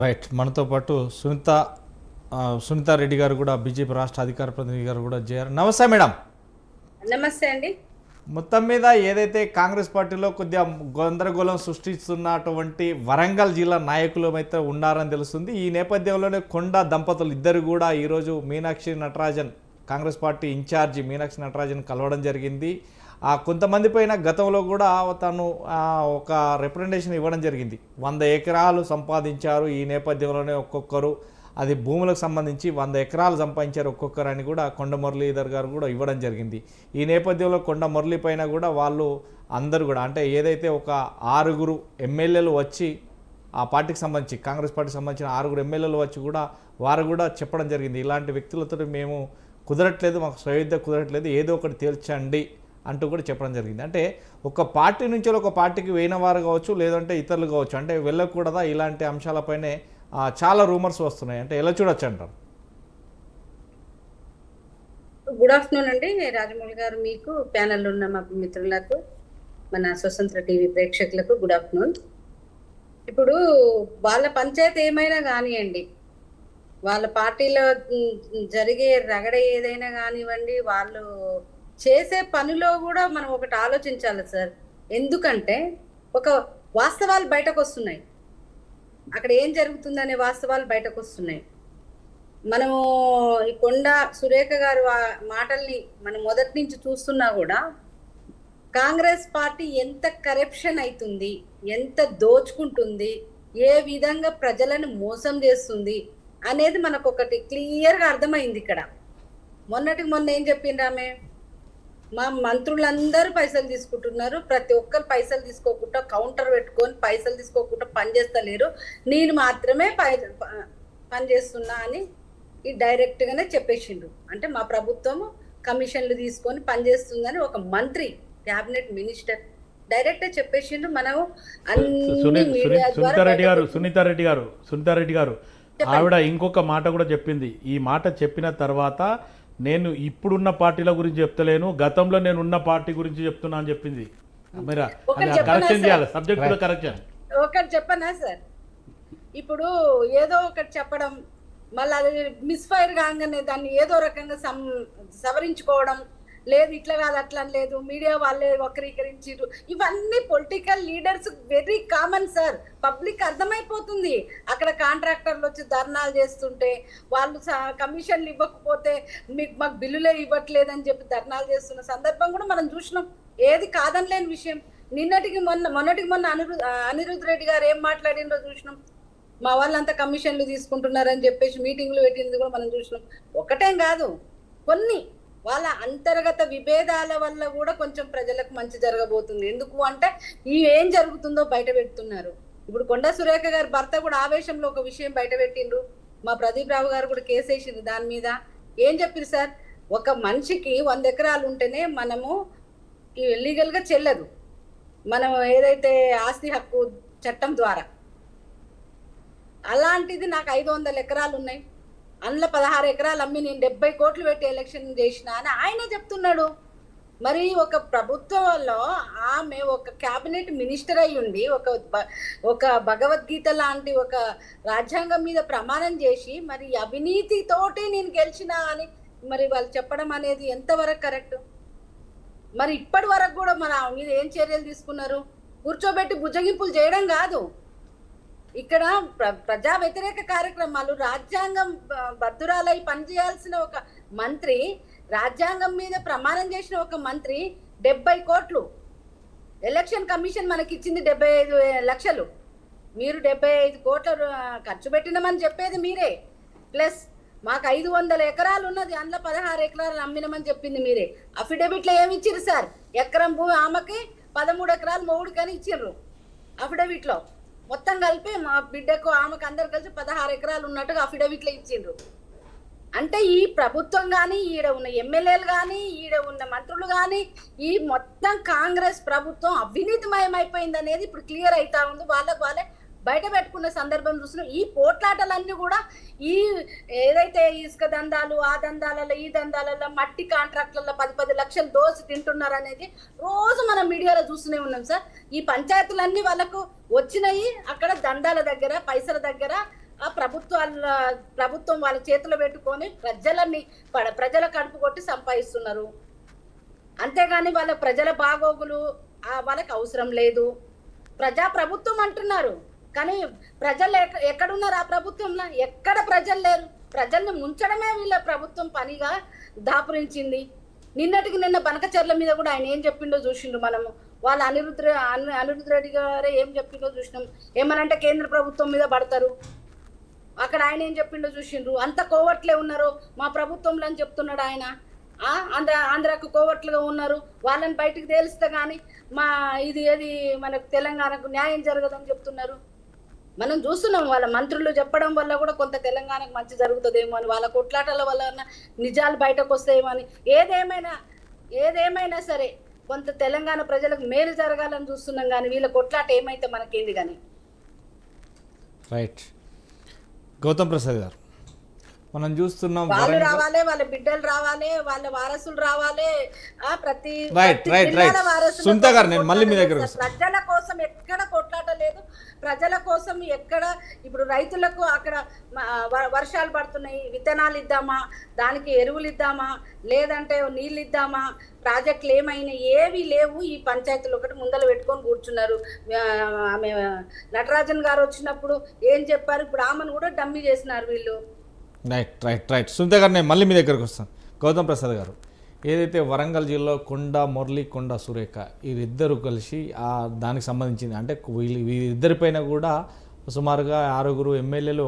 Right. మనతో పాటు సునీతారెడ్డి గారు కూడా బీజేపీ రాష్ట్ర అధికార ప్రతినిధి గారు కూడా చేరారు. నమస్తే మేడం. నమస్తే అండి. మొత్తం మీద ఏదైతే కాంగ్రెస్ పార్టీలో కొద్దిగా గందరగోళం సృష్టిస్తున్నటువంటి వరంగల్ జిల్లా నాయకులు అయితే ఉన్నారని తెలుస్తుంది. ఈ నేపథ్యంలోనే కొండ దంపతులు ఇద్దరు కూడా ఈరోజు మీనాక్షి నటరాజన్, కాంగ్రెస్ పార్టీ ఇన్ఛార్జి మీనాక్షి నటరాజన్ కలవడం జరిగింది. కొంతమంది పైన గతంలో కూడా తను ఒక రిప్రజెంటేషన్ ఇవ్వడం జరిగింది. 100 ఎకరాలు సంపాదించారు, ఈ నేపథ్యంలోనే ఒక్కొక్కరు అది భూములకు సంబంధించి 100 ఎకరాలు సంపాదించారు ఒక్కొక్కరు అని కూడా కొండ మురళీధర్ గారు కూడా ఇవ్వడం జరిగింది. ఈ నేపథ్యంలో కొండ మురళి పైన కూడా వాళ్ళు అందరూ కూడా అంటే ఏదైతే ఒక 6 ఎమ్మెల్యేలు వచ్చి ఆ పార్టీకి సంబంధించి కాంగ్రెస్ పార్టీకి సంబంధించిన 6 ఎమ్మెల్యేలు వచ్చి కూడా వారు కూడా చెప్పడం జరిగింది, ఇలాంటి వ్యక్తులతో మేము కుదరట్లేదు, మాకు సయోధ్య కుదరట్లేదు, ఏదో ఒకటి తేల్చండి అంటూ కూడా చెప్పడం జరిగింది. అంటే ఒక పార్టీ నుంచి ఒక పార్టీకి వేయిన వారు కావచ్చు, లేదంటే ఇతరులు కావచ్చు, అంటే వెళ్ళకూడదా ఇలాంటి అంశాలపైనే చాలా రూమర్స్ వస్తున్నాయి. అంటే ఎలా చూడొచ్చు అంటారు? గుడ్ ఆఫ్టర్నూన్ అండి రాజమౌళి గారు, మీకు ప్యానెల్ ఉన్న మా మిత్రులకు, మన స్వతంత్ర టీవీ ప్రేక్షకులకు గుడ్ ఆఫ్టర్నూన్. ఇప్పుడు వాళ్ళ పంచాయతీ ఏమైనా కానివ్వండి, వాళ్ళ పార్టీలో జరిగే రగడ ఏదైనా కానివ్వండి, వాళ్ళు చేసే పనిలో కూడా మనం ఒకటి ఆలోచించాలి సార్. ఎందుకంటే ఒక వాస్తవాలు బయటకు వస్తున్నాయి, అక్కడ ఏం జరుగుతుందనే వాస్తవాలు బయటకు వస్తున్నాయి. మనము ఈ కొండ సురేఖ గారు మాటల్ని మనం మొదటి నుంచి చూస్తున్నా కూడా కాంగ్రెస్ పార్టీ ఎంత కరప్షన్ అవుతుంది, ఎంత దోచుకుంటుంది, ఏ విధంగా ప్రజలను మోసం చేస్తుంది అనేది మనకు ఒకటి క్లియర్గా అర్థమైంది. ఇక్కడ మొన్నటికి మొన్న ఏం చెప్పిండ్రు ఆమె, మా మంత్రులందరూ పైసలు తీసుకుంటున్నారు, ప్రతి ఒక్కరు పైసలు తీసుకోకుండా కౌంటర్ పెట్టుకొని పైసలు తీసుకోకుండా పనిచేస్తలేరు, నేను మాత్రమే పని చేస్తున్నా అని ఈ డైరెక్ట్గానే చెప్పేసిండు. అంటే మా ప్రభుత్వము కమిషన్లు తీసుకొని పనిచేస్తుందని ఒక మంత్రి, క్యాబినెట్ మినిస్టర్ డైరెక్ట్ చెప్పేసిండు. మనం సునీతారెడ్డి గారు ఆవిడ ఇంకొక మాట కూడా చెప్పింది. ఈ మాట చెప్పిన తర్వాత నేను ఇప్పుడున్న పార్టీల గురించి చెప్తలేను, గతంలో నేను ఉన్న పార్టీ గురించి చెప్తున్నా అని చెప్పింది. మీరు కరెక్షన్ చేయాలి, సబ్జెక్ట్ కూడా కరెక్షన్. ఒకటి చెప్పనా సార్, ఇప్పుడు ఏదో ఒకటి చెప్పడం మళ్ళీ అది మిస్ఫైర్ కాగానే దాన్ని ఏదో రకంగా సవరించుకోవడం, లేదు ఇట్లా కాదు అట్లా లేదు, మీడియా వాళ్ళే వక్రీకరించారు, ఇవన్నీ political leaders very common sir. Public అర్థమైపోతుంది. అక్కడ కాంట్రాక్టర్లు వచ్చి ధర్నాలు చేస్తుంటే, వాళ్ళు కమిషన్లు ఇవ్వకపోతే మాకు బిల్లులే ఇవ్వట్లేదని చెప్పి ధర్నాలు చేస్తున్న సందర్భం కూడా మనం చూసినాం. ఏది కాదనిలేని విషయం. మొన్నటికి మొన్న అనిరుద్ రెడ్డి గారు ఏం మాట్లాడిందో చూసినాం. మా వాళ్ళంతా కమిషన్లు తీసుకుంటున్నారని చెప్పేసి మీటింగ్లు పెట్టింది కూడా మనం చూసినాం. ఒకటేం కాదు, కొన్ని వాళ్ళ అంతర్గత విభేదాల వల్ల కూడా కొంచెం ప్రజలకు మంచి జరగబోతుంది. ఎందుకు అంటే ఏం జరుగుతుందో బయట పెడుతున్నారు. ఇప్పుడు కొండ సురేఖ గారి భర్త కూడా ఆవేశంలో ఒక విషయం బయట పెట్టిండ్రు, మా ప్రదీప్ రావు గారు కూడా కేసు వేసిండ్రు దాని మీద. ఏం చెప్పారు సార్, ఒక మనిషికి 100 ఎకరాలు ఉంటేనే మనము లీగల్గా చెల్లదు, మనం ఏదైతే ఆస్తి హక్కు చట్టం ద్వారా. అలాంటిది నాకు 500 ఎకరాలు ఉన్నాయి, అందులో 16 ఎకరాలు అమ్మి నేను 70 కోట్లు పెట్టి ఎలక్షన్ చేసిన అని ఆయన చెప్తున్నాడు. మరి ఒక ప్రభుత్వంలో ఆమె ఒక క్యాబినెట్ మినిస్టర్ అయి ఉండి ఒక భగవద్గీత లాంటి ఒక రాజ్యాంగం మీద ప్రమాణం చేసి మరి అవినీతితోటి నేను గెలిచిన అని మరి వాళ్ళు చెప్పడం అనేది ఎంతవరకు కరెక్ట్? మరి ఇప్పటి వరకు కూడా మన మీద ఏం చర్యలు తీసుకున్నారు? కూర్చోబెట్టి బుజ్జగింపులు చేయడం కాదు, ఇక్కడ ప్రజా వ్యతిరేక కార్యక్రమాలు, రాజ్యాంగం బద్దురాలై పనిచేయాల్సిన ఒక మంత్రి, రాజ్యాంగం మీద ప్రమాణం చేసిన ఒక మంత్రి 70 కోట్లు ఎలక్షన్ కమిషన్ మనకి ఇచ్చింది, 75 లక్షలు. మీరు 75 కోట్ల ఖర్చు పెట్టినామని చెప్పేది మీరే, ప్లస్ మాకు 500 ఎకరాలు ఉన్నది, అందులో 16 ఎకరాలు అమ్మినామని చెప్పింది మీరే. అఫిడవిట్లో ఏమి ఇచ్చిర్రు సార్? ఎకరం భూమి ఆమెకి 13 ఎకరాలు మొగుడికని ఇచ్చిర్రు అఫిడవిట్లో. మొత్తం కలిపి మా బిడ్డకు ఆమెకు అందరు కలిసి 16 ఎకరాలు ఉన్నట్టుగా అఫిడవిట్లో ఇచ్చిండ్రు. అంటే ఈ ప్రభుత్వం కానీ, ఈడ ఉన్న ఎమ్మెల్యేలు కానీ, ఈడ ఉన్న మంత్రులు కానీ, ఈ మొత్తం కాంగ్రెస్ ప్రభుత్వం అవినీతిమయం అయిపోయింది అనేది ఇప్పుడు క్లియర్ అవుతా ఉంది. వాళ్ళే బయట పెట్టుకున్న సందర్భం చూస్తున్నాం. ఈ పోట్లాటలన్నీ కూడా ఈ ఏదైతే ఇసుక దందాలు, ఆ దందాలలో ఈ దందాలలో మట్టి కాంట్రాక్ట్లలో 10 లక్షలు దోసి తింటున్నారు అనేది రోజు మనం మీడియాలో చూస్తూనే ఉన్నాం సార్. ఈ పంచాయతీలన్నీ వాళ్ళకు వచ్చినాయి అక్కడ దందాల దగ్గర, పైసల దగ్గర, ప్రభుత్వం వాళ్ళ చేతిలో పెట్టుకొని ప్రజల కడుపు కొట్టి సంపాదిస్తున్నారు. అంతేగాని వాళ్ళ ప్రజల బాగోగులు వాళ్ళకి అవసరం లేదు. ప్రభుత్వం అంటున్నారు, కానీ ప్రజలు ఎక్కడున్నారు? ఆ ప్రభుత్వంలో ఎక్కడ ప్రజలు లేరు. ప్రజల్ని ముంచడమే వీళ్ళ ప్రభుత్వం పనిగా దాపురించింది. నిన్నటికి నిన్న బనకచర్ల మీద కూడా ఆయన ఏం చెప్పిండో చూసిండు. మనము వాళ్ళ అనిరుద్ధ రెడ్డి గారే ఏం చెప్పిండో చూసినాం. ఏమనంటే కేంద్ర ప్రభుత్వం మీద పడతారు. అక్కడ ఆయన ఏం చెప్పిండో చూసిండ్రు. అంత కోవట్లే ఉన్నారు మా ప్రభుత్వంలో అని చెప్తున్నాడు ఆయన. ఆంధ్రాకు కోవట్లుగా ఉన్నారు, వాళ్ళని బయటకు తేలిస్తే కానీ ఏది మనకు తెలంగాణకు న్యాయం జరగదని చెప్తున్నారు. మనం చూస్తున్నాం వాళ్ళ మంత్రులు చెప్పడం వల్ల కూడా కొంత తెలంగాణకు మంచి జరుగుతుందేమో అని, వాళ్ళ కొట్లాటల వల్ల నిజాలు బయటకు వస్తాయేమో అని. ఏదేమైనా సరే కొంత తెలంగాణ ప్రజలకు మేలు జరగాలని చూస్తున్నాం, కానీ వీళ్ళ కొట్లాట ఏమైతే మనకేంది. కానీ రైట్. గౌతమ్ ప్రసాద్ గారు, మనం చూస్తున్నాం వాళ్ళు రావాలి, వాళ్ళ బిడ్డలు రావాలి, వాళ్ళ వారసులు రావాలి. ప్రతి సునీత గారు, నేను మళ్ళీ మీ దగ్గర ప్రజల కోసం ఎక్కడ కొట్లాట లేదు. ప్రజల కోసం ఎక్కడ ఇప్పుడు రైతులకు అక్కడ వర్షాలు పడుతున్నాయి, విత్తనాలు ఇద్దామా, దానికి ఎరువులు ఇద్దామా, లేదంటే నీళ్ళు ఇద్దామా, ప్రాజెక్టులు ఏమైనా ఏవి లేవు. ఈ పంచాయతీలు ఒకటి ముందర పెట్టుకొని కూర్చున్నారు. ఆమె నటరాజన్ గారు వచ్చినప్పుడు ఏం చెప్పారు, ఇప్పుడు ఆమెను కూడా డమ్మీ చేసినారు వీళ్ళు. రైట్. సునీత గారు, నేను మళ్ళీ మీ దగ్గరకు వస్తాను. గౌతమ్ ప్రసాద్ గారు, ఏదైతే వరంగల్ జిల్లాలో కొండ మురళి, కొండ సురేఖ వీరిద్దరు కలిసి దానికి సంబంధించింది అంటే వీరిద్దరిపైన కూడా సుమారుగా 6 ఎమ్మెల్యేలు